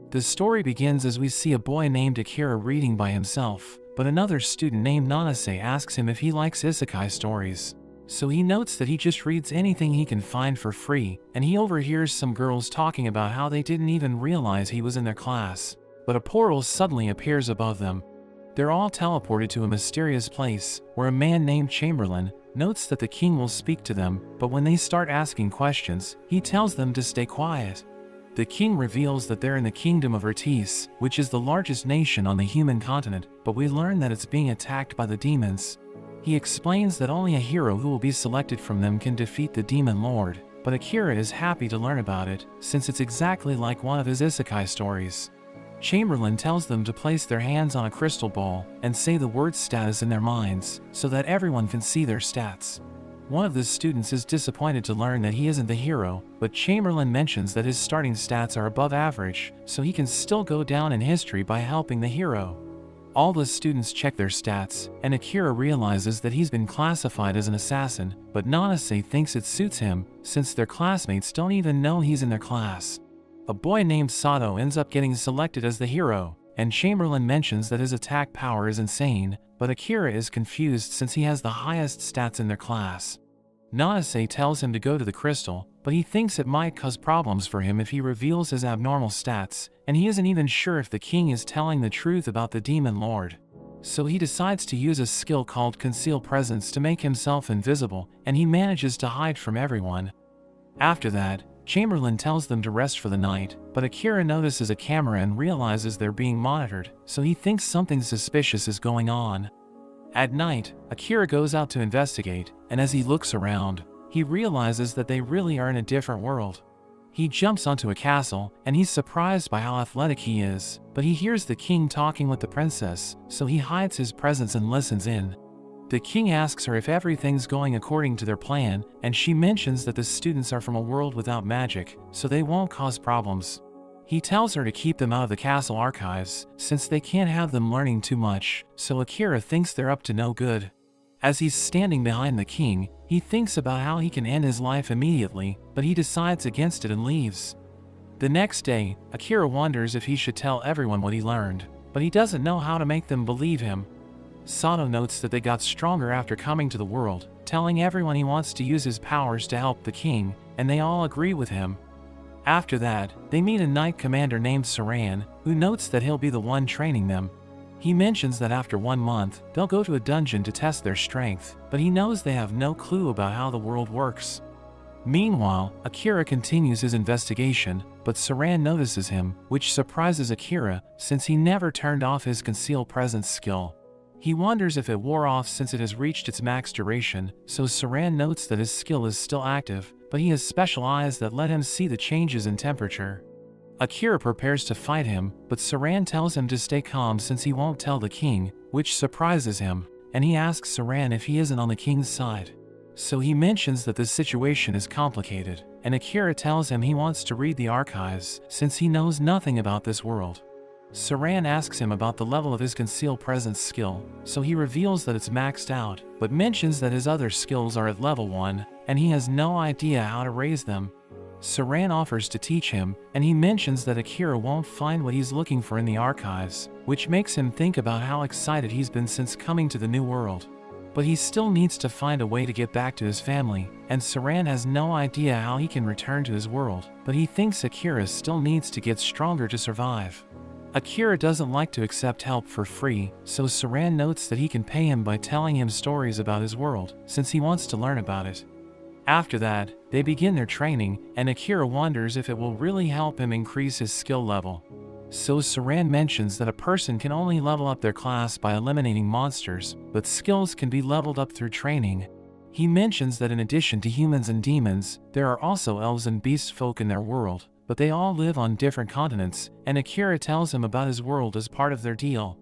The story begins as we see a boy named Akira reading by himself, but another student named Nanase asks him if he likes isekai stories. So he notes that he just reads anything he can find for free, and he overhears some girls talking about how they didn't even realize he was in their class. But a portal suddenly appears above them. They're all teleported to a mysterious place, where a man named Chamberlain notes that the king will speak to them, but when they start asking questions, he tells them to stay quiet. The king reveals that they're in the kingdom of Urtis, which is the largest nation on the human continent, but we learn that it's being attacked by the demons. He explains that only a hero who will be selected from them can defeat the demon lord, but Akira is happy to learn about it, since it's exactly like one of his isekai stories. Chamberlain tells them to place their hands on a crystal ball and say the word status in their minds, so that everyone can see their stats. One of the students is disappointed to learn that he isn't the hero, but Chamberlain mentions that his starting stats are above average, so he can still go down in history by helping the hero. All the students check their stats, and Akira realizes that he's been classified as an assassin, but Nanase thinks it suits him, since their classmates don't even know he's in their class. A boy named Sato ends up getting selected as the hero, and Chamberlain mentions that his attack power is insane, but Akira is confused since he has the highest stats in their class. Nanase tells him to go to the crystal, but he thinks it might cause problems for him if he reveals his abnormal stats, and he isn't even sure if the king is telling the truth about the demon lord. So he decides to use a skill called Conceal Presence to make himself invisible, and he manages to hide from everyone. After that, Chamberlain tells them to rest for the night, but Akira notices a camera and realizes they're being monitored, so he thinks something suspicious is going on. At night, Akira goes out to investigate, and as he looks around, he realizes that they really are in a different world. He jumps onto a castle, and he's surprised by how athletic he is, but he hears the king talking with the princess, so he hides his presence and listens in. The king asks her if everything's going according to their plan, and she mentions that the students are from a world without magic, so they won't cause problems. He tells her to keep them out of the castle archives, since they can't have them learning too much, so Akira thinks they're up to no good. As he's standing behind the king, he thinks about how he can end his life immediately, but he decides against it and leaves. The next day, Akira wonders if he should tell everyone what he learned, but he doesn't know how to make them believe him. Sato notes that they got stronger after coming to the world, telling everyone he wants to use his powers to help the king, and they all agree with him. After that, they meet a knight commander named Saran, who notes that he'll be the one training them. He mentions that after 1 month, they'll go to a dungeon to test their strength, but he knows they have no clue about how the world works. Meanwhile, Akira continues his investigation, but Saran notices him, which surprises Akira, since he never turned off his Conceal Presence skill. He wonders if it wore off since it has reached its max duration, so Saran notes that his skill is still active, but he has special eyes that let him see the changes in temperature. Akira prepares to fight him, but Saran tells him to stay calm since he won't tell the king, which surprises him, and he asks Saran if he isn't on the king's side. So he mentions that the situation is complicated, and Akira tells him he wants to read the archives since he knows nothing about this world. Saran asks him about the level of his Conceal Presence skill, so he reveals that it's maxed out, but mentions that his other skills are at level 1, and he has no idea how to raise them. Saran offers to teach him, and he mentions that Akira won't find what he's looking for in the archives, which makes him think about how excited he's been since coming to the new world. But he still needs to find a way to get back to his family, and Saran has no idea how he can return to his world, but he thinks Akira still needs to get stronger to survive. Akira doesn't like to accept help for free, so Saran notes that he can pay him by telling him stories about his world, since he wants to learn about it. After that, they begin their training, and Akira wonders if it will really help him increase his skill level. So Saran mentions that a person can only level up their class by eliminating monsters, but skills can be leveled up through training. He mentions that in addition to humans and demons, there are also elves and beast folk in their world, but they all live on different continents, and Akira tells him about his world as part of their deal.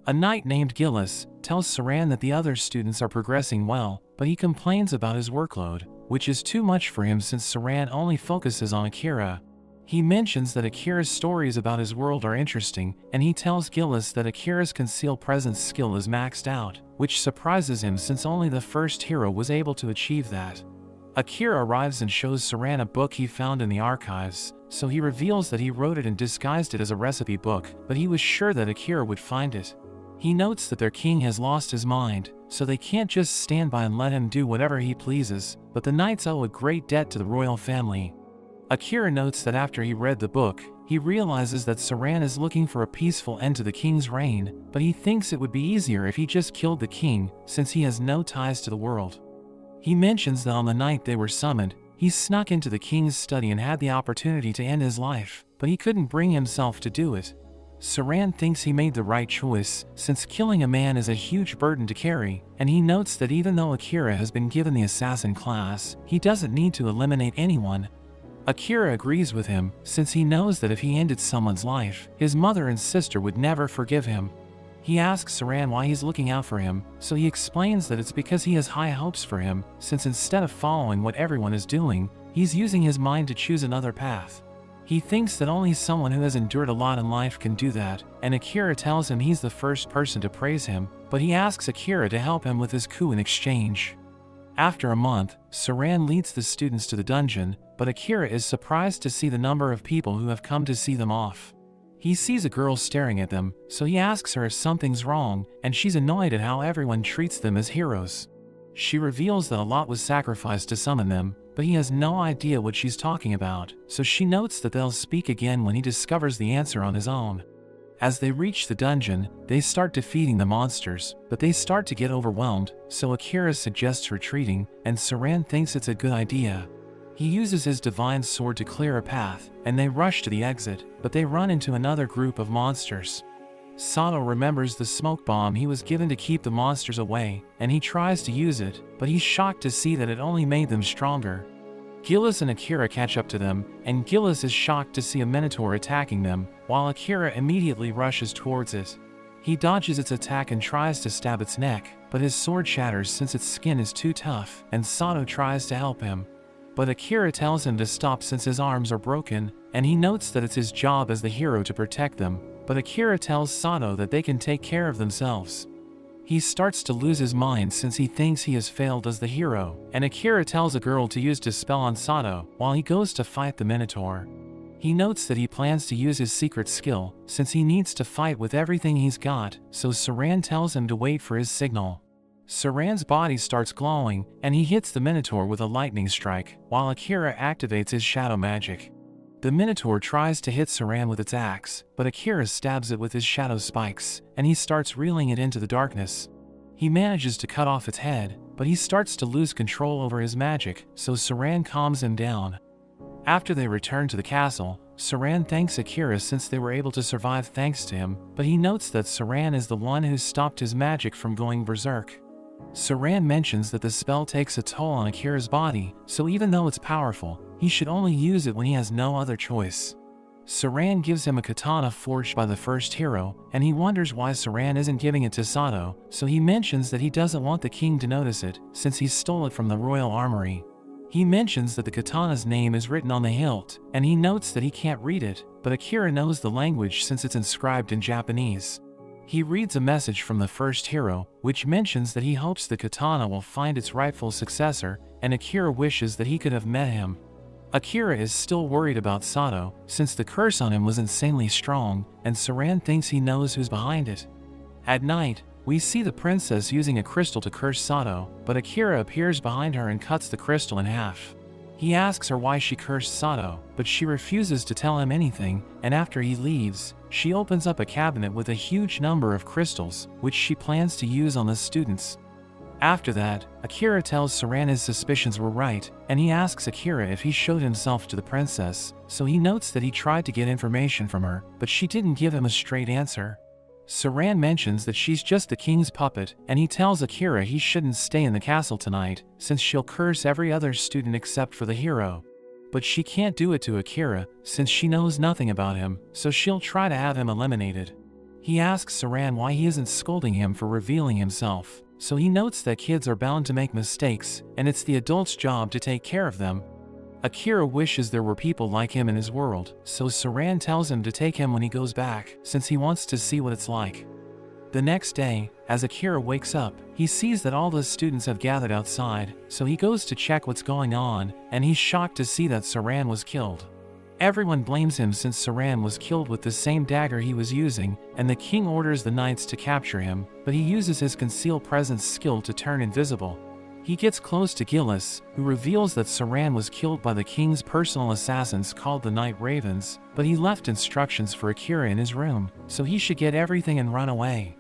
A knight named Gillis tells Saran that the other students are progressing well, but he complains about his workload, which is too much for him since Saran only focuses on Akira. He mentions that Akira's stories about his world are interesting, and he tells Gillis that Akira's Conceal Presence skill is maxed out, which surprises him since only the first hero was able to achieve that. Akira arrives and shows Saran a book he found in the archives, so he reveals that he wrote it and disguised it as a recipe book, but he was sure that Akira would find it. He notes that their king has lost his mind, so they can't just stand by and let him do whatever he pleases, but the knights owe a great debt to the royal family. Akira notes that after he read the book, he realizes that Saran is looking for a peaceful end to the king's reign, but he thinks it would be easier if he just killed the king, since he has no ties to the world. He mentions that on the night they were summoned, he snuck into the king's study and had the opportunity to end his life, but he couldn't bring himself to do it. Saran thinks he made the right choice, since killing a man is a huge burden to carry, and he notes that even though Akira has been given the assassin class, he doesn't need to eliminate anyone. Akira agrees with him, since he knows that if he ended someone's life, his mother and sister would never forgive him. He asks Saran why he's looking out for him, so he explains that it's because he has high hopes for him, since instead of following what everyone is doing, he's using his mind to choose another path. He thinks that only someone who has endured a lot in life can do that, and Akira tells him he's the first person to praise him, but he asks Akira to help him with his coup in exchange. After a month, Saran leads the students to the dungeon, but Akira is surprised to see the number of people who have come to see them off. He sees a girl staring at them, so he asks her if something's wrong, and she's annoyed at how everyone treats them as heroes. She reveals that a lot was sacrificed to summon them, but he has no idea what she's talking about, so she notes that they'll speak again when he discovers the answer on his own. As they reach the dungeon, they start defeating the monsters, but they start to get overwhelmed, so Akira suggests retreating, and Saran thinks it's a good idea. He uses his divine sword to clear a path, and they rush to the exit, but they run into another group of monsters. Sato remembers the smoke bomb he was given to keep the monsters away, and he tries to use it, but he's shocked to see that it only made them stronger. Gillis and Akira catch up to them, and Gillis is shocked to see a minotaur attacking them, while Akira immediately rushes towards it. He dodges its attack and tries to stab its neck, but his sword shatters since its skin is too tough, and Sato tries to help him. But Akira tells him to stop since his arms are broken, and he notes that it's his job as the hero to protect them, but Akira tells Sato that they can take care of themselves. He starts to lose his mind since he thinks he has failed as the hero, and Akira tells a girl to use Dispel on Sato while he goes to fight the Minotaur. He notes that he plans to use his secret skill, since he needs to fight with everything he's got, so Saran tells him to wait for his signal. Saran's body starts glowing, and he hits the Minotaur with a lightning strike, while Akira activates his shadow magic. The Minotaur tries to hit Saran with its axe, but Akira stabs it with his shadow spikes, and he starts reeling it into the darkness. He manages to cut off its head, but he starts to lose control over his magic, so Saran calms him down. After they return to the castle, Saran thanks Akira since they were able to survive thanks to him, but he notes that Saran is the one who stopped his magic from going berserk. Saran mentions that the spell takes a toll on Akira's body, so even though it's powerful, he should only use it when he has no other choice. Saran gives him a katana forged by the first hero, and he wonders why Saran isn't giving it to Sato, so he mentions that he doesn't want the king to notice it, since he stole it from the royal armory. He mentions that the katana's name is written on the hilt, and he notes that he can't read it, but Akira knows the language since it's inscribed in Japanese. He reads a message from the first hero, which mentions that he hopes the katana will find its rightful successor, and Akira wishes that he could have met him. Akira is still worried about Sato, since the curse on him was insanely strong, and Saran thinks he knows who's behind it. At night, we see the princess using a crystal to curse Sato, but Akira appears behind her and cuts the crystal in half. He asks her why she cursed Sato, but she refuses to tell him anything, and after he leaves, she opens up a cabinet with a huge number of crystals, which she plans to use on the students. After that, Akira tells Saran his suspicions were right, and he asks Akira if he showed himself to the princess, so he notes that he tried to get information from her, but she didn't give him a straight answer. Saran mentions that she's just the king's puppet, and he tells Akira he shouldn't stay in the castle tonight, since she'll curse every other student except for the hero. But she can't do it to Akira, since she knows nothing about him, so she'll try to have him eliminated. He asks Saran why he isn't scolding him for revealing himself, so he notes that kids are bound to make mistakes, and it's the adult's job to take care of them. Akira wishes there were people like him in his world, so Saran tells him to take him when he goes back, since he wants to see what it's like. The next day, as Akira wakes up, he sees that all the students have gathered outside, so he goes to check what's going on, and he's shocked to see that Saran was killed. Everyone blames him since Saran was killed with the same dagger he was using, and the king orders the knights to capture him, but he uses his conceal presence skill to turn invisible. He gets close to Gillis, who reveals that Saran was killed by the king's personal assassins called the Night Ravens, but he left instructions for Akira in his room, so he should get everything and run away.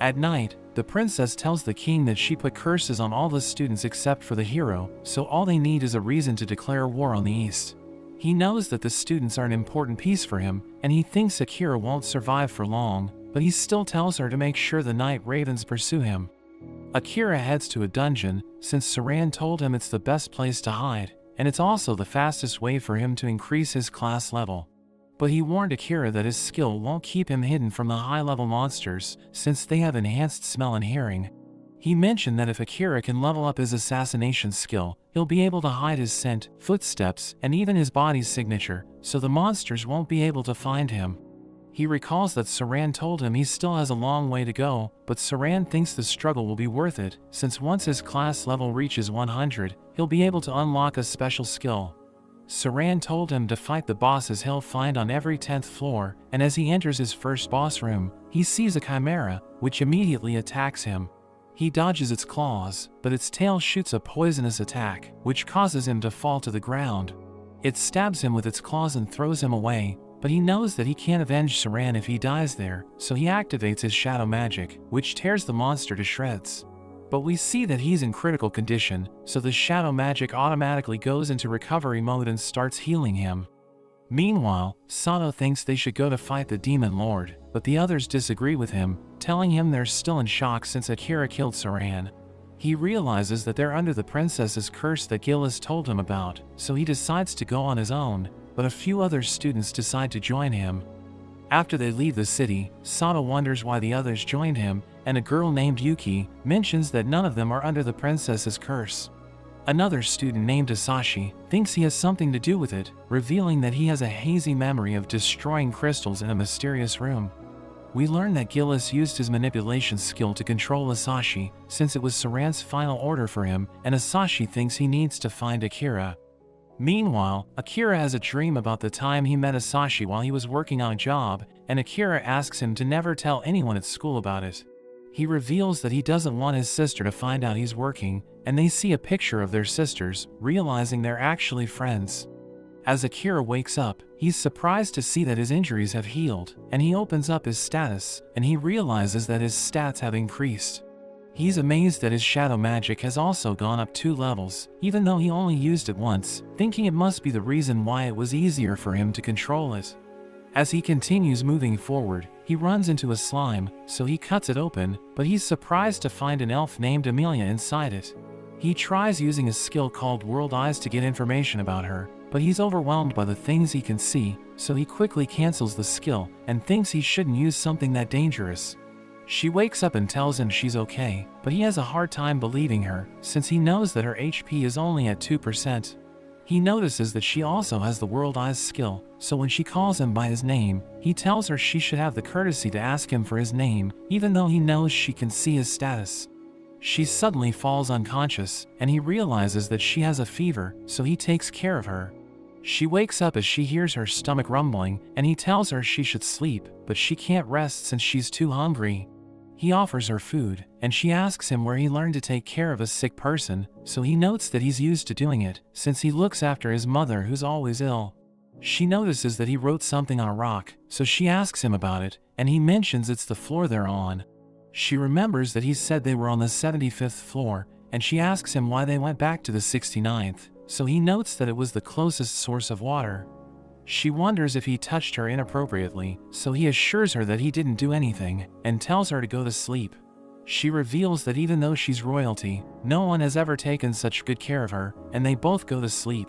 At night, the princess tells the king that she put curses on all the students except for the hero, so all they need is a reason to declare war on the East. He knows that the students are an important piece for him, and he thinks Akira won't survive for long, but he still tells her to make sure the Night Ravens pursue him. Akira heads to a dungeon, since Saran told him it's the best place to hide, and it's also the fastest way for him to increase his class level. But he warned Akira that his skill won't keep him hidden from the high-level monsters, since they have enhanced smell and hearing. He mentioned that if Akira can level up his assassination skill, he'll be able to hide his scent, footsteps, and even his body's signature, so the monsters won't be able to find him. He recalls that Saran told him he still has a long way to go, but Saran thinks the struggle will be worth it, since once his class level reaches 100, he'll be able to unlock a special skill. Saran told him to fight the bosses he'll find on every 10th floor, and as he enters his first boss room, he sees a chimera, which immediately attacks him. He dodges its claws, but its tail shoots a poisonous attack, which causes him to fall to the ground. It stabs him with its claws and throws him away, but he knows that he can't avenge Saran if he dies there, so he activates his shadow magic, which tears the monster to shreds. But we see that he's in critical condition, so the shadow magic automatically goes into recovery mode and starts healing him. Meanwhile, Sato thinks they should go to fight the Demon Lord, but the others disagree with him, telling him they're still in shock since Akira killed Saran. He realizes that they're under the princess's curse that Gillis told him about, so he decides to go on his own, but a few other students decide to join him. After they leave the city, Sato wonders why the others joined him, and a girl named Yuki mentions that none of them are under the princess's curse. Another student named Asashi thinks he has something to do with it, revealing that he has a hazy memory of destroying crystals in a mysterious room. We learn that Gillis used his manipulation skill to control Asashi, since it was Saran's final order for him, and Asashi thinks he needs to find Akira. Meanwhile, Akira has a dream about the time he met Asashi while he was working on a job, and Akira asks him to never tell anyone at school about it. He reveals that he doesn't want his sister to find out he's working, and they see a picture of their sisters, realizing they're actually friends. As Akira wakes up, he's surprised to see that his injuries have healed, and he opens up his status, and he realizes that his stats have increased. He's amazed that his shadow magic has also gone up 2 levels, even though he only used it once, thinking it must be the reason why it was easier for him to control it. As he continues moving forward, he runs into a slime, so he cuts it open, but he's surprised to find an elf named Amelia inside it. He tries using a skill called World Eyes to get information about her, but he's overwhelmed by the things he can see, so he quickly cancels the skill and thinks he shouldn't use something that dangerous. She wakes up and tells him she's okay, but he has a hard time believing her, since he knows that her HP is only at 2%. He notices that she also has the World Eyes skill, so when she calls him by his name, he tells her she should have the courtesy to ask him for his name, even though he knows she can see his status. She suddenly falls unconscious, and he realizes that she has a fever, so he takes care of her. She wakes up as she hears her stomach rumbling, and he tells her she should sleep, but she can't rest since she's too hungry. He offers her food, and she asks him where he learned to take care of a sick person, so he notes that he's used to doing it, since he looks after his mother who's always ill. She notices that he wrote something on a rock, so she asks him about it, and he mentions it's the floor they're on. She remembers that he said they were on the 75th floor, and she asks him why they went back to the 69th, so he notes that it was the closest source of water. She wonders if he touched her inappropriately, so he assures her that he didn't do anything, and tells her to go to sleep. She reveals that even though she's royalty, no one has ever taken such good care of her, and they both go to sleep.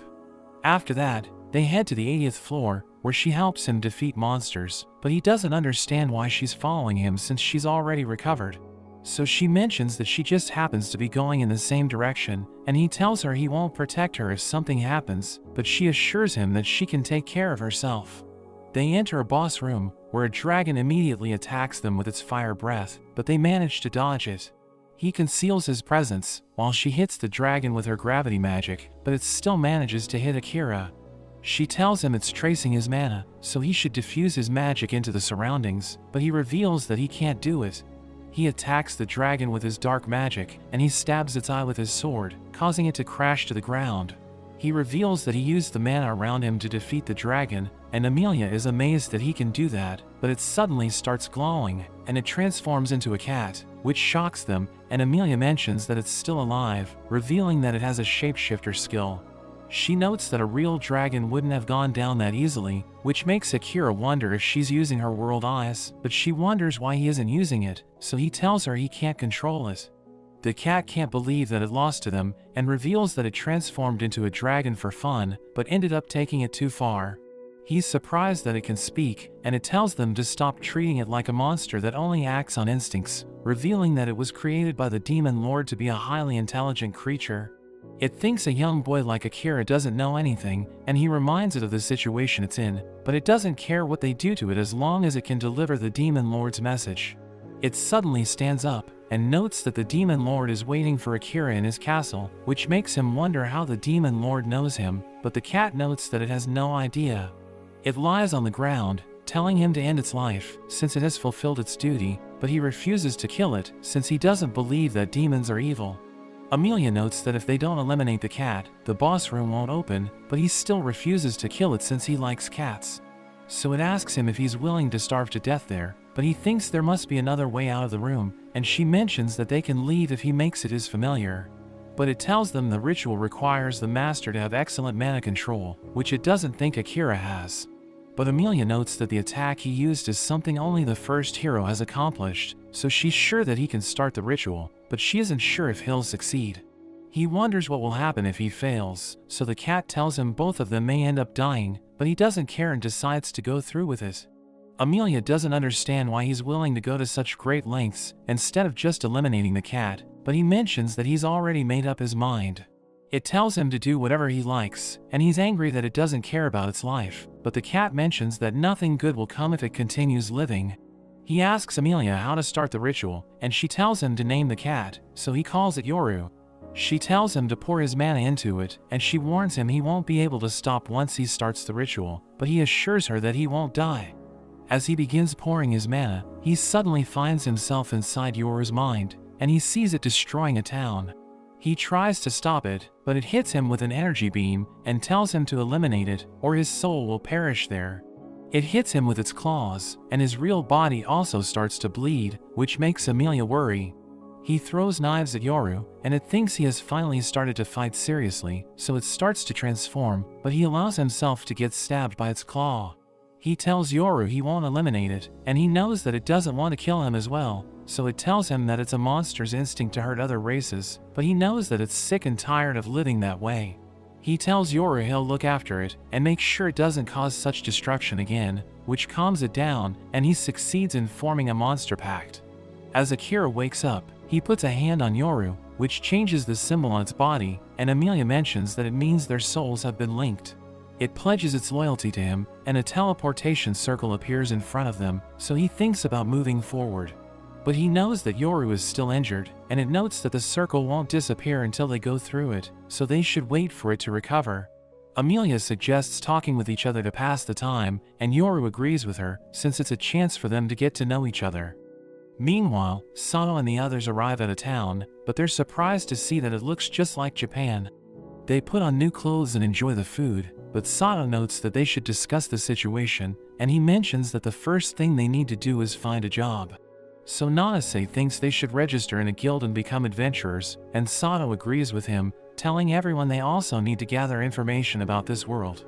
After that, they head to the 80th floor, where she helps him defeat monsters, but he doesn't understand why she's following him since she's already recovered. So she mentions that she just happens to be going in the same direction, and he tells her he won't protect her if something happens, but she assures him that she can take care of herself. They enter a boss room, where a dragon immediately attacks them with its fire breath, but they manage to dodge it. He conceals his presence, while she hits the dragon with her gravity magic, but it still manages to hit Akira. She tells him it's tracing his mana, so he should diffuse his magic into the surroundings, but he reveals that he can't do it. He attacks the dragon with his dark magic, and he stabs its eye with his sword, causing it to crash to the ground. He reveals that he used the mana around him to defeat the dragon, and Amelia is amazed that he can do that, but it suddenly starts glowing, and it transforms into a cat, which shocks them, and Amelia mentions that it's still alive, revealing that it has a shapeshifter skill. She notes that a real dragon wouldn't have gone down that easily, which makes Akira wonder if she's using her world eyes, but she wonders why he isn't using it, so he tells her he can't control it. The cat can't believe that it lost to them, and reveals that it transformed into a dragon for fun, but ended up taking it too far. He's surprised that it can speak, and it tells them to stop treating it like a monster that only acts on instincts, revealing that it was created by the demon lord to be a highly intelligent creature. It thinks a young boy like Akira doesn't know anything, and he reminds it of the situation it's in, but it doesn't care what they do to it as long as it can deliver the demon lord's message. It suddenly stands up, and notes that the demon lord is waiting for Akira in his castle, which makes him wonder how the demon lord knows him, but the cat notes that it has no idea. It lies on the ground, telling him to end its life, since it has fulfilled its duty, but he refuses to kill it, since he doesn't believe that demons are evil. Amelia notes that if they don't eliminate the cat, the boss room won't open, but he still refuses to kill it since he likes cats. So it asks him if he's willing to starve to death there, but he thinks there must be another way out of the room, and she mentions that they can leave if he makes it his familiar. But it tells them the ritual requires the master to have excellent mana control, which it doesn't think Akira has. But Amelia notes that the attack he used is something only the first hero has accomplished, so she's sure that he can start the ritual, but she isn't sure if he'll succeed. He wonders what will happen if he fails, so the cat tells him both of them may end up dying, but he doesn't care and decides to go through with it. Amelia doesn't understand why he's willing to go to such great lengths instead of just eliminating the cat, but he mentions that he's already made up his mind. It tells him to do whatever he likes, and he's angry that it doesn't care about its life, but the cat mentions that nothing good will come if it continues living. He asks Amelia how to start the ritual, and she tells him to name the cat, so he calls it Yoru. She tells him to pour his mana into it, and she warns him he won't be able to stop once he starts the ritual, but he assures her that he won't die. As he begins pouring his mana, he suddenly finds himself inside Yoru's mind, and he sees it destroying a town. He tries to stop it, but it hits him with an energy beam and tells him to eliminate it, or his soul will perish there. It hits him with its claws, and his real body also starts to bleed, which makes Amelia worry. He throws knives at Yoru, and it thinks he has finally started to fight seriously, so it starts to transform, but he allows himself to get stabbed by its claw. He tells Yoru he won't eliminate it, and he knows that it doesn't want to kill him as well, so it tells him that it's a monster's instinct to hurt other races, but he knows that it's sick and tired of living that way. He tells Yoru he'll look after it, and make sure it doesn't cause such destruction again, which calms it down, and he succeeds in forming a monster pact. As Akira wakes up, he puts a hand on Yoru, which changes the symbol on its body, and Amelia mentions that it means their souls have been linked. It pledges its loyalty to him, and a teleportation circle appears in front of them, so he thinks about moving forward. But he knows that Yoru is still injured, and it notes that the circle won't disappear until they go through it, so they should wait for it to recover. Amelia suggests talking with each other to pass the time, and Yoru agrees with her, since it's a chance for them to get to know each other. Meanwhile, Sato and the others arrive at a town, but they're surprised to see that it looks just like Japan. They put on new clothes and enjoy the food, but Sato notes that they should discuss the situation, and he mentions that the first thing they need to do is find a job. So Nanase thinks they should register in a guild and become adventurers, and Sato agrees with him, telling everyone they also need to gather information about this world.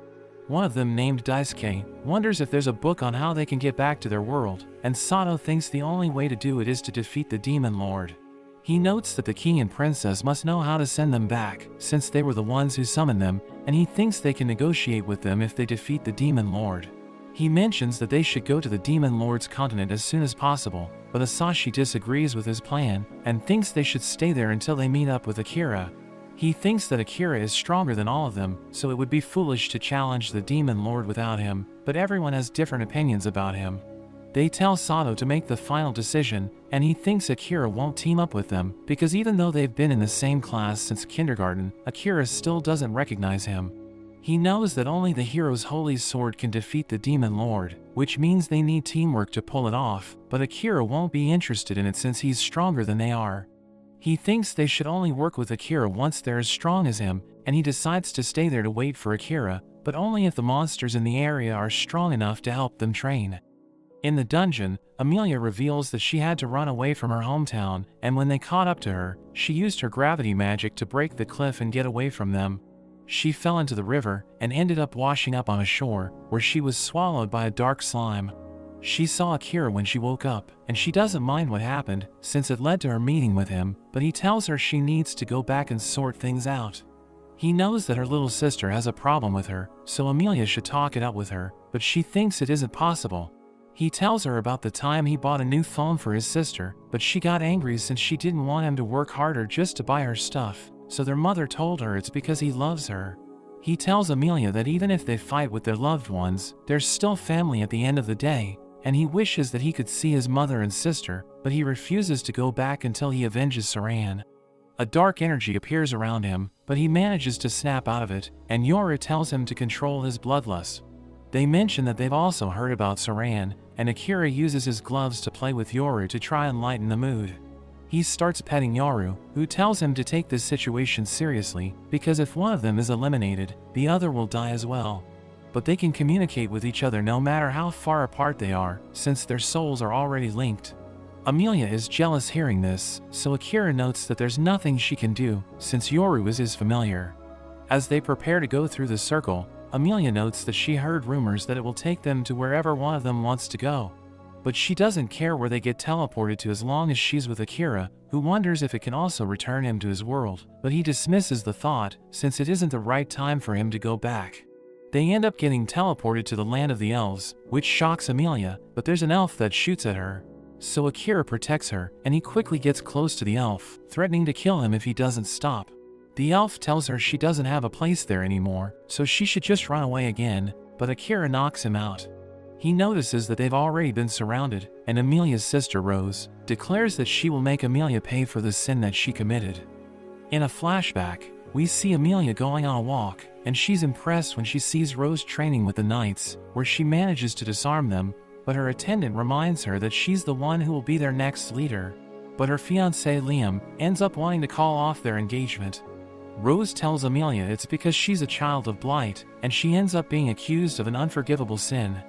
One of them, named Daisuke, wonders if there's a book on how they can get back to their world, and Sato thinks the only way to do it is to defeat the demon lord. He notes that the king and princess must know how to send them back, since they were the ones who summoned them, and he thinks they can negotiate with them if they defeat the demon lord. He mentions that they should go to the demon lord's continent as soon as possible, but Asashi disagrees with his plan, and thinks they should stay there until they meet up with Akira. He thinks that Akira is stronger than all of them, so it would be foolish to challenge the demon lord without him, but everyone has different opinions about him. They tell Sato to make the final decision, and he thinks Akira won't team up with them, because even though they've been in the same class since kindergarten, Akira still doesn't recognize him. He knows that only the hero's holy sword can defeat the demon lord, which means they need teamwork to pull it off, but Akira won't be interested in it since he's stronger than they are. He thinks they should only work with Akira once they're as strong as him, and he decides to stay there to wait for Akira, but only if the monsters in the area are strong enough to help them train. In the dungeon, Amelia reveals that she had to run away from her hometown, and when they caught up to her, she used her gravity magic to break the cliff and get away from them. She fell into the river and ended up washing up on a shore, where she was swallowed by a dark slime. She saw Akira when she woke up, and she doesn't mind what happened, since it led to her meeting with him, but he tells her she needs to go back and sort things out. He knows that her little sister has a problem with her, so Amelia should talk it out with her, but she thinks it isn't possible. He tells her about the time he bought a new phone for his sister, but she got angry since she didn't want him to work harder just to buy her stuff, so their mother told her it's because he loves her. He tells Amelia that even if they fight with their loved ones, they're still family at the end of the day, and he wishes that he could see his mother and sister, but he refuses to go back until he avenges Saran. A dark energy appears around him, but he manages to snap out of it, and Yoru tells him to control his bloodlust. They mention that they've also heard about Saran, and Akira uses his gloves to play with Yoru to try and lighten the mood. He starts petting Yoru, who tells him to take this situation seriously, because if one of them is eliminated, the other will die as well. But they can communicate with each other no matter how far apart they are, since their souls are already linked. Amelia is jealous hearing this, so Akira notes that there's nothing she can do, since Yoru is his familiar. As they prepare to go through the circle, Amelia notes that she heard rumors that it will take them to wherever one of them wants to go. But she doesn't care where they get teleported to as long as she's with Akira, who wonders if it can also return him to his world, but he dismisses the thought, since it isn't the right time for him to go back. They end up getting teleported to the land of the elves, which shocks Amelia, but there's an elf that shoots at her. So Akira protects her, and he quickly gets close to the elf, threatening to kill him if he doesn't stop. The elf tells her she doesn't have a place there anymore, so she should just run away again, but Akira knocks him out. He notices that they've already been surrounded, and Amelia's sister Rose declares that she will make Amelia pay for the sin that she committed. In a flashback, we see Amelia going on a walk, and she's impressed when she sees Rose training with the knights, where she manages to disarm them, but her attendant reminds her that she's the one who will be their next leader. But her fiancé Liam ends up wanting to call off their engagement. Rose tells Amelia it's because she's a child of blight, and she ends up being accused of an unforgivable sin.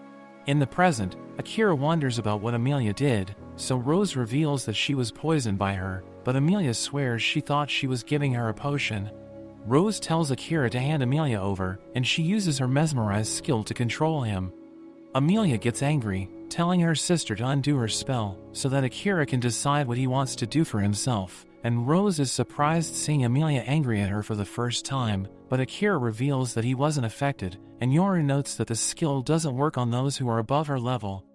In the present, Akira wonders about what Amelia did, so Rose reveals that she was poisoned by her, but Amelia swears she thought she was giving her a potion. Rose tells Akira to hand Amelia over, and she uses her mesmerize skill to control him. Amelia gets angry, telling her sister to undo her spell, so that Akira can decide what he wants to do for himself, and Rose is surprised seeing Amelia angry at her for the first time, but Akira reveals that he wasn't affected, and Yoru notes that the skill doesn't work on those who are above her level.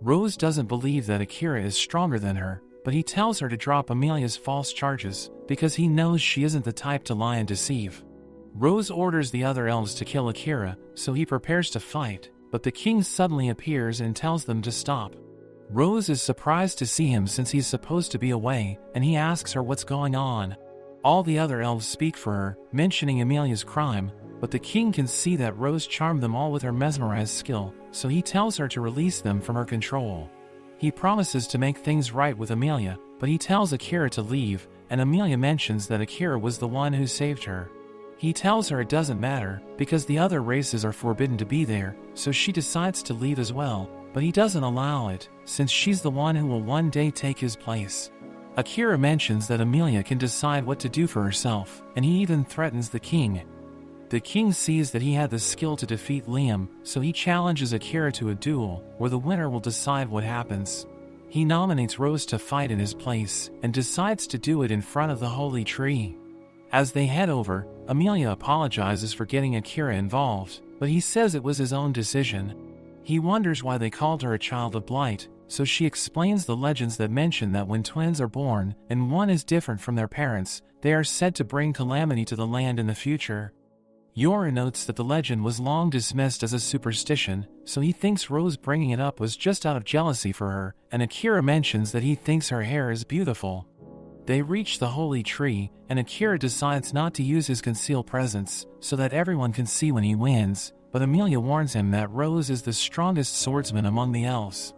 Rose doesn't believe that Akira is stronger than her, but he tells her to drop Amelia's false charges, because he knows she isn't the type to lie and deceive. Rose orders the other elves to kill Akira, so he prepares to fight, but the king suddenly appears and tells them to stop. Rose is surprised to see him since he's supposed to be away, and he asks her what's going on. All the other elves speak for her, mentioning Amelia's crime, but the king can see that Rose charmed them all with her mesmerize skill, so he tells her to release them from her control. He promises to make things right with Amelia, but he tells Akira to leave, and Amelia mentions that Akira was the one who saved her. He tells her it doesn't matter, because the other races are forbidden to be there, so she decides to leave as well, but he doesn't allow it, since she's the one who will one day take his place. Akira mentions that Amelia can decide what to do for herself, and he even threatens the king. The king sees that he had the skill to defeat Liam, so he challenges Akira to a duel, where the winner will decide what happens. He nominates Rose to fight in his place, and decides to do it in front of the holy tree. As they head over, Amelia apologizes for getting Akira involved, but he says it was his own decision. He wonders why they called her a child of blight, so she explains the legends that mention that when twins are born, and one is different from their parents, they are said to bring calamity to the land in the future. Yoru notes that the legend was long dismissed as a superstition, so he thinks Rose bringing it up was just out of jealousy for her, and Akira mentions that he thinks her hair is beautiful. They reach the holy tree, and Akira decides not to use his concealed presence so that everyone can see when he wins, but Amelia warns him that Rose is the strongest swordsman among the elves.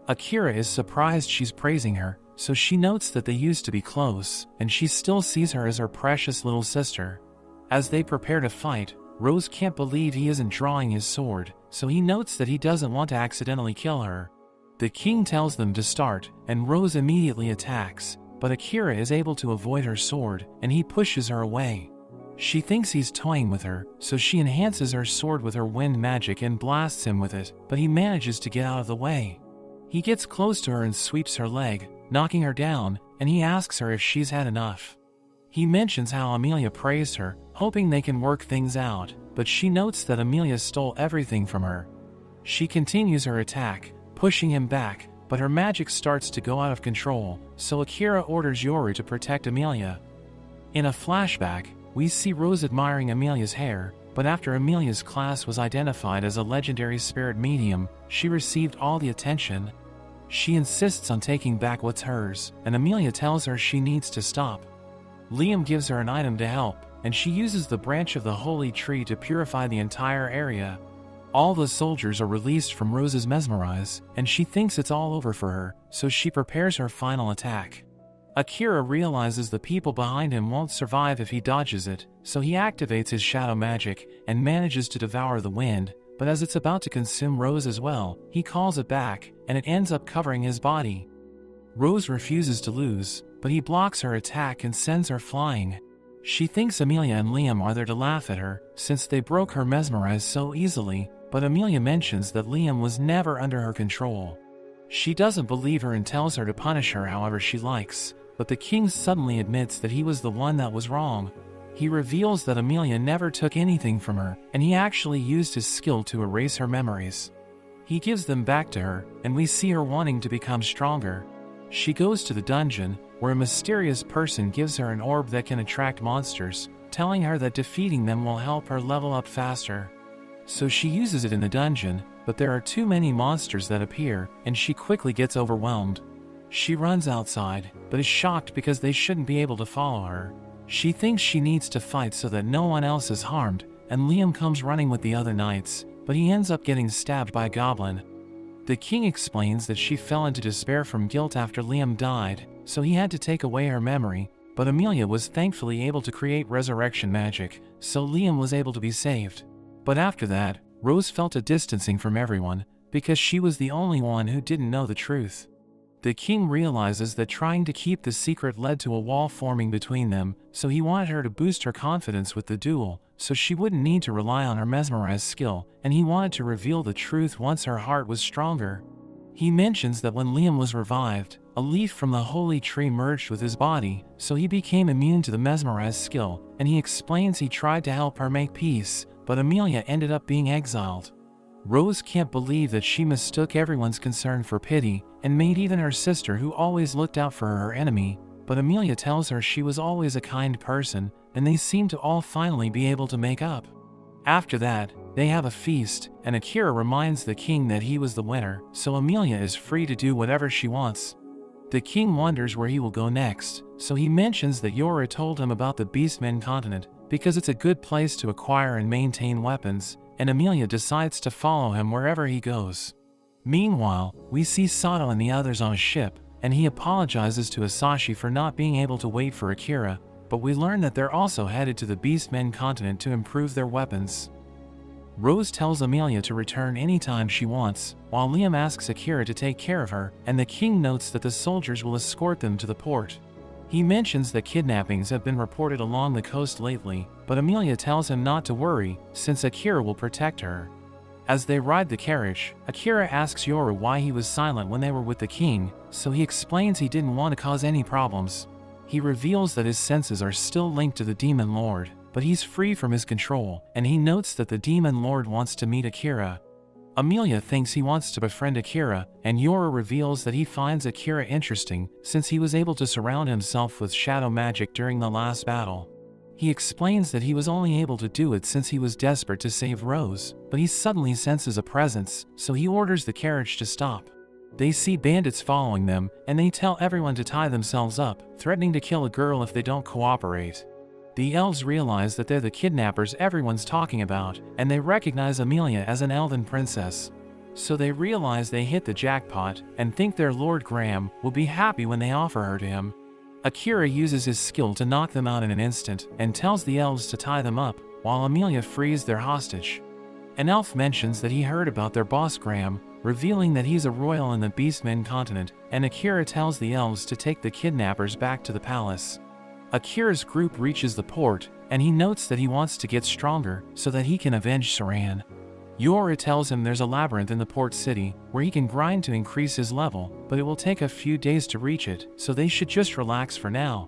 Akira is surprised she's praising her, so she notes that they used to be close, and she still sees her as her precious little sister. As they prepare to fight, Rose can't believe he isn't drawing his sword, so he notes that he doesn't want to accidentally kill her. The king tells them to start, and Rose immediately attacks, but Akira is able to avoid her sword, and he pushes her away. She thinks he's toying with her, so she enhances her sword with her wind magic and blasts him with it, but he manages to get out of the way. He gets close to her and sweeps her leg, knocking her down, and he asks her if she's had enough. He mentions how Amelia praised her, hoping they can work things out, but she notes that Amelia stole everything from her. She continues her attack, pushing him back, but her magic starts to go out of control, so Akira orders Yoru to protect Amelia. In a flashback, we see Rose admiring Amelia's hair, but after Amelia's class was identified as a legendary spirit medium, she received all the attention. She insists on taking back what's hers, and Amelia tells her she needs to stop. Liam gives her an item to help, and she uses the branch of the holy tree to purify the entire area. All the soldiers are released from Rose's mesmerize, and she thinks it's all over for her, so she prepares her final attack. Akira realizes the people behind him won't survive if he dodges it, so he activates his shadow magic and manages to devour the wind, but as it's about to consume Rose as well, he calls it back, and it ends up covering his body. Rose refuses to lose, but he blocks her attack and sends her flying. She thinks Amelia and Liam are there to laugh at her, since they broke her mesmerize so easily, but Amelia mentions that Liam was never under her control. She doesn't believe her and tells her to punish her however she likes, but the king suddenly admits that he was the one that was wrong. He reveals that Amelia never took anything from her, and he actually used his skill to erase her memories. He gives them back to her, and we see her wanting to become stronger. She goes to the dungeon, where a mysterious person gives her an orb that can attract monsters, telling her that defeating them will help her level up faster. So she uses it in the dungeon, but there are too many monsters that appear, and she quickly gets overwhelmed. She runs outside, but is shocked because they shouldn't be able to follow her. She thinks she needs to fight so that no one else is harmed, and Liam comes running with the other knights, but he ends up getting stabbed by a goblin. The king explains that she fell into despair from guilt after Liam died, so he had to take away her memory, but Amelia was thankfully able to create resurrection magic, so Liam was able to be saved. But after that, Rose felt a distancing from everyone, because she was the only one who didn't know the truth. The king realizes that trying to keep the secret led to a wall forming between them, so he wanted her to boost her confidence with the duel, so she wouldn't need to rely on her mesmerize skill, and he wanted to reveal the truth once her heart was stronger. He mentions that when Liam was revived, a leaf from the holy tree merged with his body, so he became immune to the mesmerize skill, and he explains he tried to help her make peace, but Amelia ended up being exiled. Rose can't believe that she mistook everyone's concern for pity, and made even her sister who always looked out for her enemy, but Amelia tells her she was always a kind person, and they seem to all finally be able to make up. After that, they have a feast, and Akira reminds the king that he was the winner, so Amelia is free to do whatever she wants. The king wonders where he will go next, so he mentions that Yora told him about the Beastmen continent, because it's a good place to acquire and maintain weapons, and Amelia decides to follow him wherever he goes. Meanwhile, we see Sato and the others on a ship, and he apologizes to Asashi for not being able to wait for Akira, but we learn that they're also headed to the Beastmen continent to improve their weapons. Rose tells Amelia to return anytime she wants, while Liam asks Akira to take care of her, and the king notes that the soldiers will escort them to the port. He mentions that kidnappings have been reported along the coast lately, but Amelia tells him not to worry, since Akira will protect her. As they ride the carriage, Akira asks Yoru why he was silent when they were with the king, so he explains he didn't want to cause any problems. He reveals that his senses are still linked to the Demon Lord, but he's free from his control, and he notes that the Demon Lord wants to meet Akira. Amelia thinks he wants to befriend Akira, and Yoru reveals that he finds Akira interesting since he was able to surround himself with shadow magic during the last battle. He explains that he was only able to do it since he was desperate to save Rose, but he suddenly senses a presence, so he orders the carriage to stop. They see bandits following them, and they tell everyone to tie themselves up, threatening to kill a girl if they don't cooperate. The elves realize that they're the kidnappers everyone's talking about, and they recognize Amelia as an elven princess. So they realize they hit the jackpot, and think their Lord Graham will be happy when they offer her to him. Akira uses his skill to knock them out in an instant, and tells the elves to tie them up, while Amelia frees their hostage. An elf mentions that he heard about their boss Graham, revealing that he's a royal in the Beastmen continent, and Akira tells the elves to take the kidnappers back to the palace. Akira's group reaches the port, and he notes that he wants to get stronger so that he can avenge Saran. Yora tells him there's a labyrinth in the port city where he can grind to increase his level, but it will take a few days to reach it, so they should just relax for now.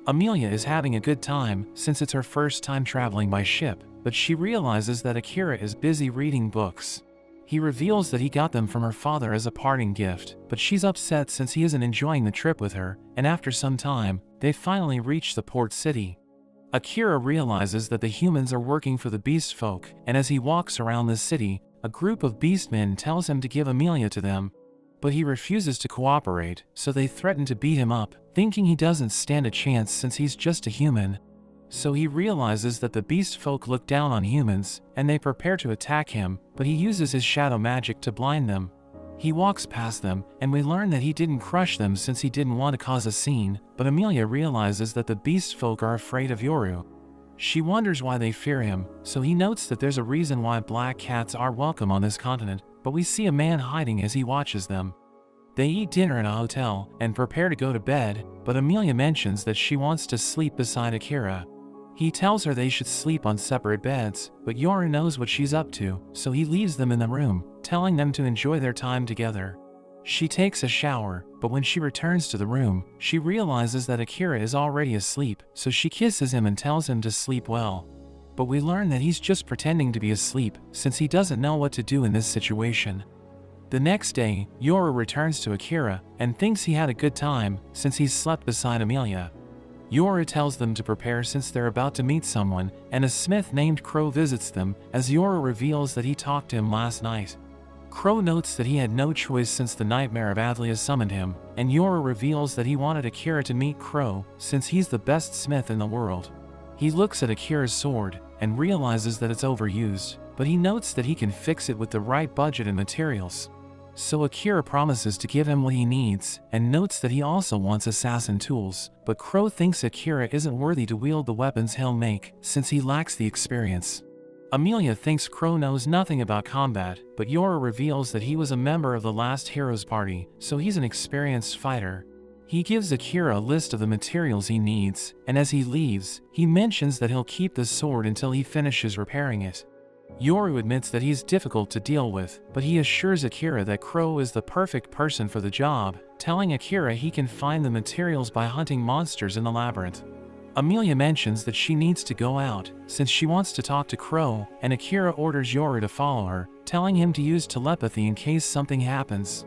Amelia is having a good time since it's her first time traveling by ship, but she realizes that Akira is busy reading books. He reveals that he got them from her father as a parting gift, but she's upset since he isn't enjoying the trip with her, and after some time, they finally reach the port city. Akira realizes that the humans are working for the beast folk, and as he walks around the city, a group of beastmen tells him to give Amelia to them. But he refuses to cooperate, so they threaten to beat him up, thinking he doesn't stand a chance since he's just a human. So he realizes that the beast folk look down on humans, and they prepare to attack him, but he uses his shadow magic to blind them. He walks past them, and we learn that he didn't crush them since he didn't want to cause a scene, but Amelia realizes that the beast folk are afraid of Yoru. She wonders why they fear him, so he notes that there's a reason why black cats are welcome on this continent, but we see a man hiding as he watches them. They eat dinner in a hotel, and prepare to go to bed, but Amelia mentions that she wants to sleep beside Akira. He tells her they should sleep on separate beds, but Yoru knows what she's up to, so he leaves them in the room, telling them to enjoy their time together. She takes a shower, but when she returns to the room, she realizes that Akira is already asleep, so she kisses him and tells him to sleep well. But we learn that he's just pretending to be asleep, since he doesn't know what to do in this situation. The next day, Yoru returns to Akira, and thinks he had a good time, since he's slept beside Amelia. Yoru tells them to prepare since they're about to meet someone, and a smith named Crow visits them, as Yoru reveals that he talked to him last night. Crow notes that he had no choice since the nightmare of Adlia summoned him, and Yoru reveals that he wanted Akira to meet Crow, since he's the best smith in the world. He looks at Akira's sword, and realizes that it's overused, but he notes that he can fix it with the right budget and materials. So Akira promises to give him what he needs, and notes that he also wants assassin tools, but Crow thinks Akira isn't worthy to wield the weapons he'll make, since he lacks the experience. Amelia thinks Crow knows nothing about combat, but Yoru reveals that he was a member of the last Heroes Party, so he's an experienced fighter. He gives Akira a list of the materials he needs, and as he leaves, he mentions that he'll keep the sword until he finishes repairing it. Yoru admits that he's difficult to deal with, but he assures Akira that Crow is the perfect person for the job, telling Akira he can find the materials by hunting monsters in the labyrinth. Amelia mentions that she needs to go out, since she wants to talk to Crow, and Akira orders Yoru to follow her, telling him to use telepathy in case something happens.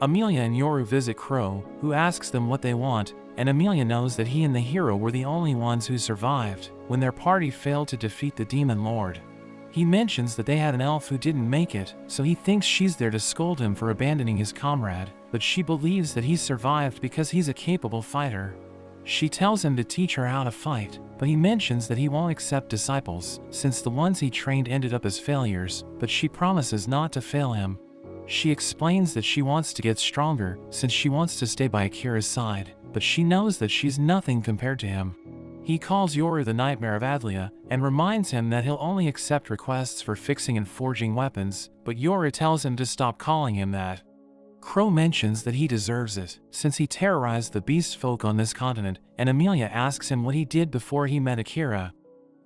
Amelia and Yoru visit Crow, who asks them what they want, and Amelia knows that he and the hero were the only ones who survived, when their party failed to defeat the Demon Lord. He mentions that they had an elf who didn't make it, so he thinks she's there to scold him for abandoning his comrade, but she believes that he survived because he's a capable fighter. She tells him to teach her how to fight, but he mentions that he won't accept disciples, since the ones he trained ended up as failures, but she promises not to fail him. She explains that she wants to get stronger, since she wants to stay by Akira's side, but she knows that she's nothing compared to him. He calls Yoru the Nightmare of Adlia, and reminds him that he'll only accept requests for fixing and forging weapons, but Yoru tells him to stop calling him that. Crow mentions that he deserves it, since he terrorized the beast folk on this continent, and Amelia asks him what he did before he met Akira.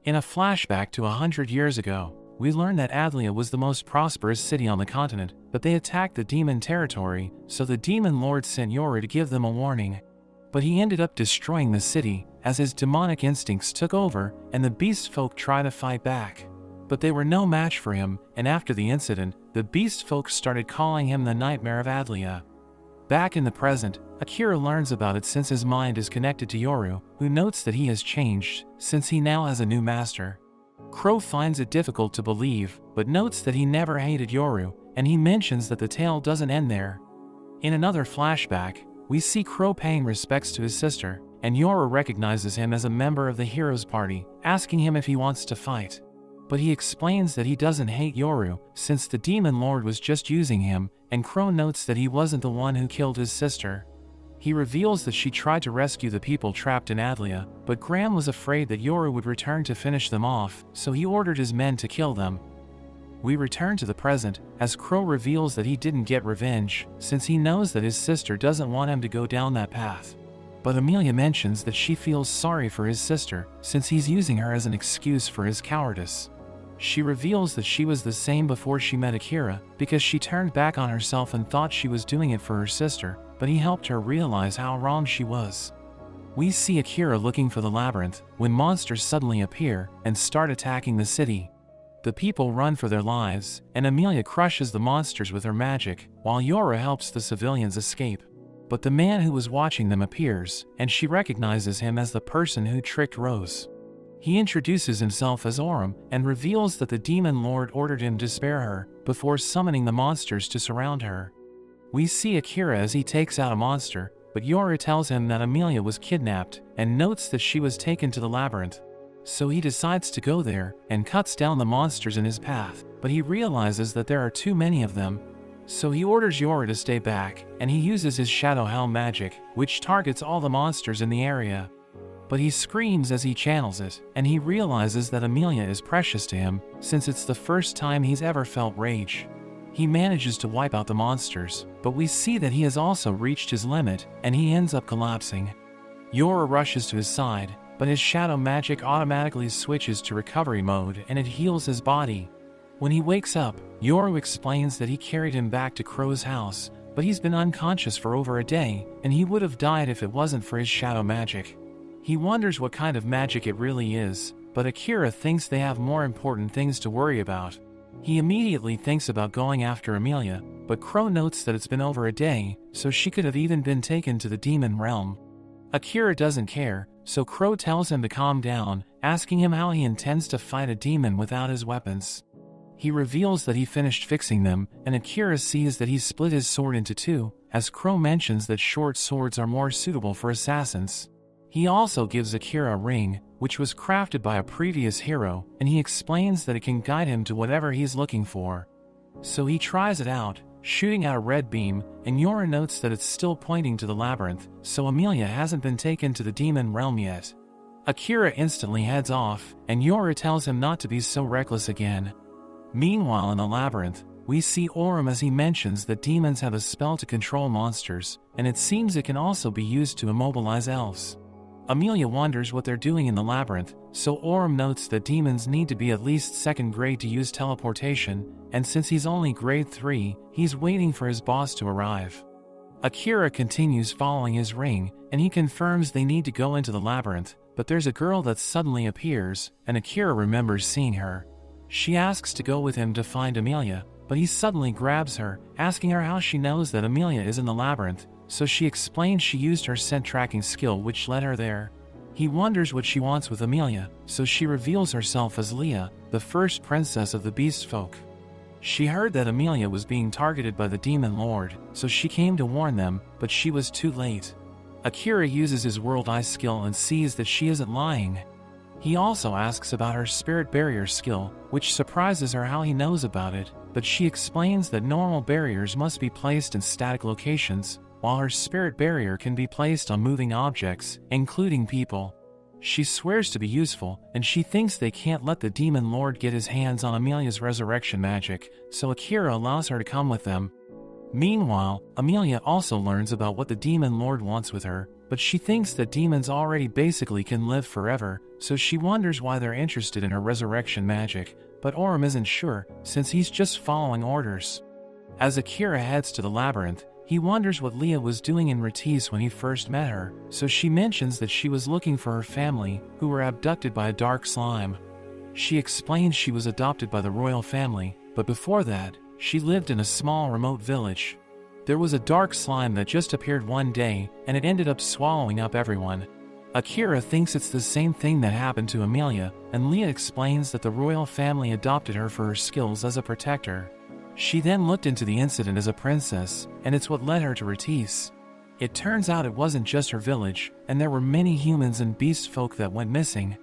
In a flashback to 100 years ago, we learn that Adlia was the most prosperous city on the continent, but they attacked the demon territory, so the demon lord sent Yoru to give them a warning. But he ended up destroying the city, as his demonic instincts took over, and the beast folk tried to fight back. But they were no match for him, and after the incident, the beast folk started calling him the Nightmare of Adlia. Back in the present, Akira learns about it since his mind is connected to Yoru, who notes that he has changed, since he now has a new master. Crow finds it difficult to believe, but notes that he never hated Yoru, and he mentions that the tale doesn't end there. In another flashback, we see Crow paying respects to his sister, and Yora recognizes him as a member of the hero's party, asking him if he wants to fight. But he explains that he doesn't hate Yoru, since the demon lord was just using him, and Crow notes that he wasn't the one who killed his sister. He reveals that she tried to rescue the people trapped in Adlia, but Graham was afraid that Yoru would return to finish them off, so he ordered his men to kill them. We return to the present, as Crow reveals that he didn't get revenge, since he knows that his sister doesn't want him to go down that path. But Amelia mentions that she feels sorry for his sister, since he's using her as an excuse for his cowardice. She reveals that she was the same before she met Akira, because she turned back on herself and thought she was doing it for her sister, but he helped her realize how wrong she was. We see Akira looking for the labyrinth, when monsters suddenly appear and start attacking the city. The people run for their lives, and Amelia crushes the monsters with her magic, while Yora helps the civilians escape. But the man who was watching them appears, and she recognizes him as the person who tricked Rose. He introduces himself as Orem, and reveals that the demon lord ordered him to spare her, before summoning the monsters to surround her. We see Akira as he takes out a monster, but Yora tells him that Amelia was kidnapped, and notes that she was taken to the labyrinth. So he decides to go there, and cuts down the monsters in his path, but he realizes that there are too many of them. So he orders Yora to stay back, and he uses his Shadow Helm magic, which targets all the monsters in the area. But he screams as he channels it, and he realizes that Amelia is precious to him, since it's the first time he's ever felt rage. He manages to wipe out the monsters, but we see that he has also reached his limit, and he ends up collapsing. Yora rushes to his side, but his shadow magic automatically switches to recovery mode and it heals his body. When he wakes up, Yoru explains that he carried him back to Crow's house, but he's been unconscious for over a day, and he would have died if it wasn't for his shadow magic. He wonders what kind of magic it really is, but Akira thinks they have more important things to worry about. He immediately thinks about going after Amelia, but Crow notes that it's been over a day, so she could have even been taken to the demon realm. Akira doesn't care, so Crow tells him to calm down, asking him how he intends to fight a demon without his weapons. He reveals that he finished fixing them, and Akira sees that he split his sword into two, as Crow mentions that short swords are more suitable for assassins. He also gives Akira a ring, which was crafted by a previous hero, and he explains that it can guide him to whatever he's looking for. So he tries it out, shooting out a red beam, and Yora notes that it's still pointing to the labyrinth, so Amelia hasn't been taken to the demon realm yet. Akira instantly heads off, and Yora tells him not to be so reckless again. Meanwhile in the labyrinth, we see Orem as he mentions that demons have a spell to control monsters, and it seems it can also be used to immobilize elves. Amelia wonders what they're doing in the labyrinth, so Orem notes that demons need to be at least 2nd grade to use teleportation, and since he's only grade 3, he's waiting for his boss to arrive. Akira continues following his ring, and he confirms they need to go into the labyrinth, but there's a girl that suddenly appears, and Akira remembers seeing her. She asks to go with him to find Amelia, but he suddenly grabs her, asking her how she knows that Amelia is in the labyrinth, so she explains she used her scent tracking skill which led her there. He wonders what she wants with Amelia, so she reveals herself as Leah, the first princess of the beast folk. She heard that Amelia was being targeted by the demon lord, so she came to warn them, but she was too late. Akira uses his world eye skill and sees that she isn't lying. He also asks about her spirit barrier skill, which surprises her how he knows about it, but she explains that normal barriers must be placed in static locations, while her spirit barrier can be placed on moving objects, including people. She swears to be useful, and she thinks they can't let the demon lord get his hands on Amelia's resurrection magic, so Akira allows her to come with them. Meanwhile, Amelia also learns about what the demon lord wants with her, but she thinks that demons already basically can live forever, so she wonders why they're interested in her resurrection magic, but Orem isn't sure, since he's just following orders. As Akira heads to the labyrinth, he wonders what Leah was doing in Ratisse when he first met her, so she mentions that she was looking for her family, who were abducted by a dark slime. She explains she was adopted by the royal family, but before that, she lived in a small remote village. There was a dark slime that just appeared one day, and it ended up swallowing up everyone. Akira thinks it's the same thing that happened to Amelia, and Leah explains that the royal family adopted her for her skills as a protector. She then looked into the incident as a princess, and it's what led her to Ratis. It turns out it wasn't just her village, and there were many humans and beast folk that went missing.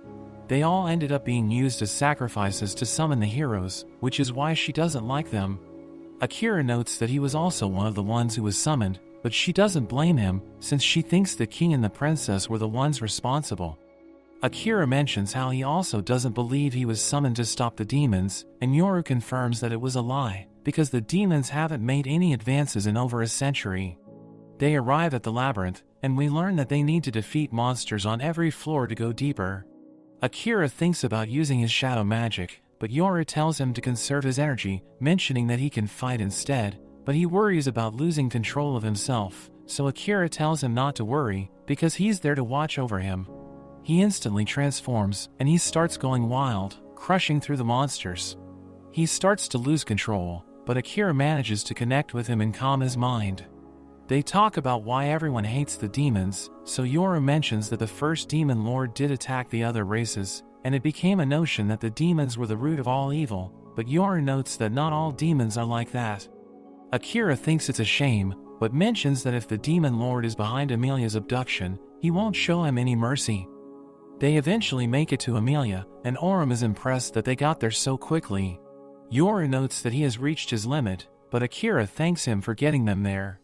They all ended up being used as sacrifices to summon the heroes, which is why she doesn't like them. Akira notes that he was also one of the ones who was summoned, but she doesn't blame him, since she thinks the king and the princess were the ones responsible. Akira mentions how he also doesn't believe he was summoned to stop the demons, and Yoru confirms that it was a lie, because the demons haven't made any advances in over a century. They arrive at the labyrinth, and we learn that they need to defeat monsters on every floor to go deeper. Akira thinks about using his shadow magic, but Yoru tells him to conserve his energy, mentioning that he can fight instead, but he worries about losing control of himself, so Akira tells him not to worry, because he's there to watch over him. He instantly transforms, and he starts going wild, crushing through the monsters. He starts to lose control, but Akira manages to connect with him and calm his mind. They talk about why everyone hates the demons, so Yoru mentions that the first demon lord did attack the other races, and it became a notion that the demons were the root of all evil, but Yoru notes that not all demons are like that. Akira thinks it's a shame, but mentions that if the demon lord is behind Amelia's abduction, he won't show him any mercy. They eventually make it to Amelia, and Orem is impressed that they got there so quickly. Yoru notes that he has reached his limit, but Akira thanks him for getting them there.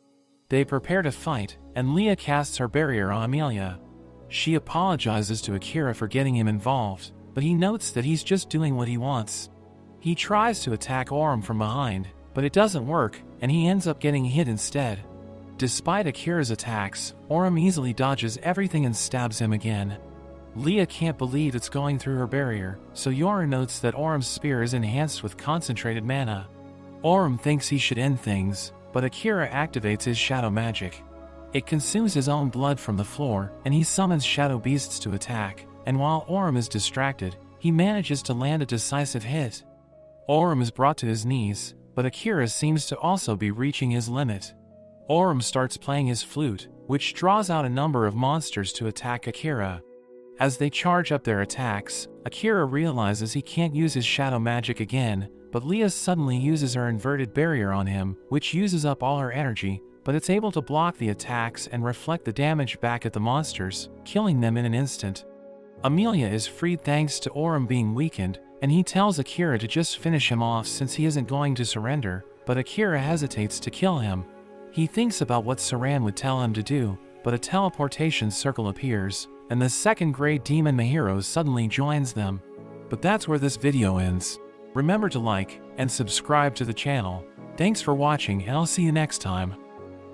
They prepare to fight, and Leah casts her barrier on Amelia. She apologizes to Akira for getting him involved, but he notes that he's just doing what he wants. He tries to attack Orem from behind, but it doesn't work, and he ends up getting hit instead. Despite Akira's attacks, Orem easily dodges everything and stabs him again. Leah can't believe it's going through her barrier, so Yoru notes that Orem's spear is enhanced with concentrated mana. Orem thinks he should end things, but Akira activates his shadow magic. It consumes his own blood from the floor, and he summons shadow beasts to attack, and while Orem is distracted, he manages to land a decisive hit. Orem is brought to his knees, but Akira seems to also be reaching his limit. Orem starts playing his flute, which draws out a number of monsters to attack Akira. As they charge up their attacks, Akira realizes he can't use his shadow magic again, but Leah suddenly uses her inverted barrier on him, which uses up all her energy, but it's able to block the attacks and reflect the damage back at the monsters, killing them in an instant. Amelia is freed thanks to Orem being weakened, and he tells Akira to just finish him off since he isn't going to surrender, but Akira hesitates to kill him. He thinks about what Saran would tell him to do, but a teleportation circle appears, and the second-grade demon Mahiro suddenly joins them. But that's where this video ends. Remember to like and subscribe to the channel. Thanks for watching, and I'll see you next time.